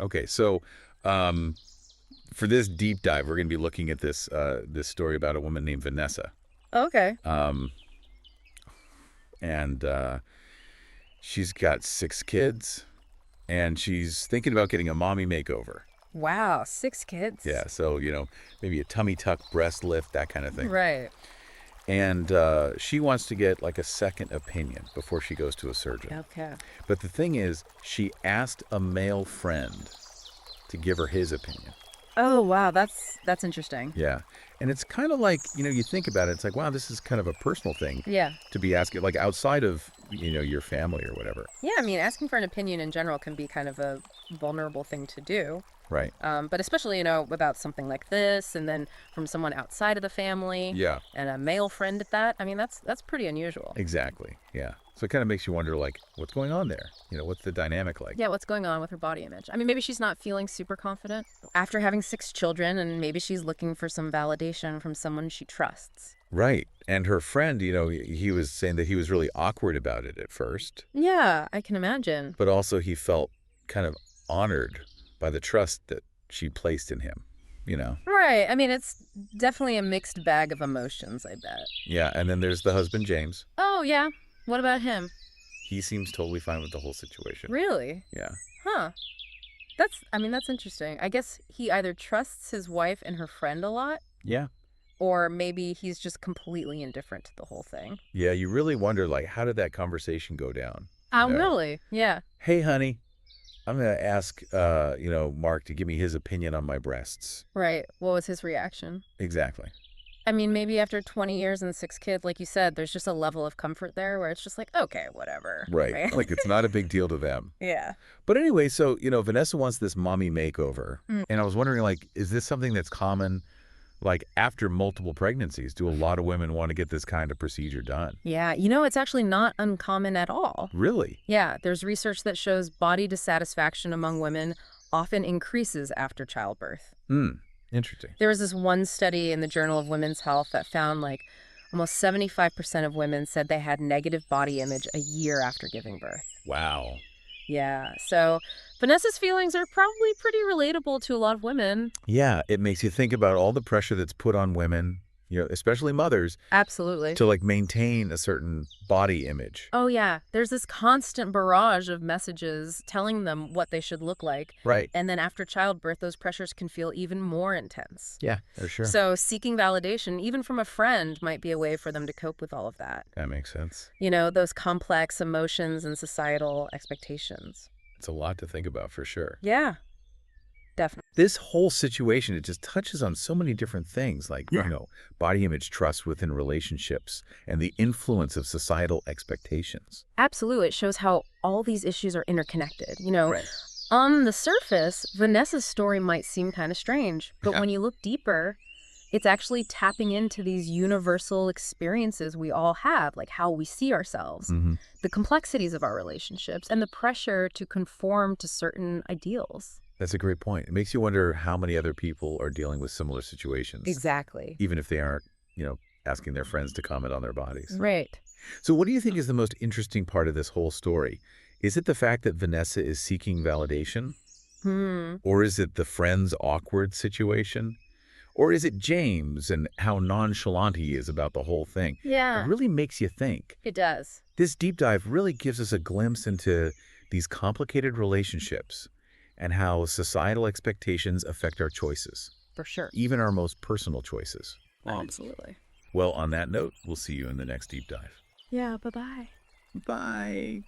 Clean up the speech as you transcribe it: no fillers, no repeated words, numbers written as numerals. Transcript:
Okay, so um, for this deep dive, we're going to be looking at this story about a woman named Vanessa. Okay. Um, and she's got 6 kids, and she's thinking about getting a mommy makeover. Wow, 6 kids. Yeah, so, maybe a tummy tuck, breast lift, that kind of thing. Right. And she wants to get like a second opinion before she goes to a surgeon. Okay. But the thing is, she asked a male friend to give her his opinion. Oh, wow, that's interesting. Yeah. And it's kind of like, you think about it, it's like, wow, this is kind of a personal thing Yeah. to be asking, like outside of, your family or whatever. Yeah, I mean, asking for an opinion in general can be kind of a vulnerable thing to do. Right. But especially, about something like this, and then from someone outside of the family, Yeah, and a male friend at that. I mean, that's pretty unusual. exactly. Yeah. So it kind of makes you wonder, like, what's going on there? What's the dynamic like? Yeah, what's going on with her body image? I mean, maybe she's not feeling super confident after having 6 children, and maybe she's looking for some validation from someone she trusts. Right. And her friend, he was saying that he was really awkward about it at first, Yeah, I can imagine. but also he felt kind of honored by the trust that she placed in him. Right. I mean, it's definitely a mixed bag of emotions, I bet. Yeah. And then there's the husband, James. Oh, yeah. What about him? He seems totally fine with the whole situation. Really? Yeah. Huh. That's interesting. I guess he either trusts his wife and her friend a lot, Yeah. or maybe he's just completely indifferent to the whole thing. Yeah. You really wonder, like, how did that conversation go down? Oh, really? Yeah. Hey, honey, I'm going to ask, Mark to give me his opinion on my breasts. Right. What was his reaction? Exactly. I mean, maybe after 20 years and 6 kids, like you said, there's just a level of comfort there where it's just like, okay, whatever. Right. Like, it's not a big deal to them. Yeah. But anyway, so, Vanessa wants this mommy makeover. Mm. And I was wondering, like, is this something that's common, like, after multiple pregnancies? Do a lot of women want to get this kind of procedure done? Yeah. It's actually not uncommon at all. Really? Yeah. There's research that shows body dissatisfaction among women often increases after childbirth. Interesting. There was this one study in the Journal of Women's Health that found like almost 75% of women said they had negative body image a year after giving birth. Wow. Yeah. So Vanessa's feelings are probably pretty relatable to a lot of women. Yeah, it makes you think about all the pressure that's put on women, especially mothers, Absolutely. to like maintain a certain body image. Oh, yeah. There's this constant barrage of messages telling them what they should look like. Right. And then after childbirth, those pressures can feel even more intense. Yeah, for sure. So seeking validation, even from a friend, might be a way for them to cope with all of that. That makes sense. Those complex emotions and societal expectations. It's a lot to think about for sure. Yeah, definitely. This whole situation, it just touches on so many different things like, Yeah. body image trust within relationships and the influence of societal expectations. Absolutely. It shows how all these issues are interconnected. Right. On the surface, Vanessa's story might seem kind of strange, but Yeah. when you look deeper, it's actually tapping into these universal experiences we all have, like how we see ourselves, Mm-hmm. the complexities of our relationships, and the pressure to conform to certain ideals. That's a great point. It makes you wonder how many other people are dealing with similar situations, Exactly. even if they aren't, asking their friends to comment on their bodies. Right. So what do you think is the most interesting part of this whole story? Is it the fact that Vanessa is seeking validation? Or is it the friend's awkward situation? Or is it James and how nonchalant he is about the whole thing? Yeah, It really makes you think. it does. This deep dive really gives us a glimpse into these complicated relationships and how societal expectations affect our choices, For sure. even our most personal choices. Absolutely. Well, on that note, we'll see you in the next deep dive. Yeah, bye-bye. Bye.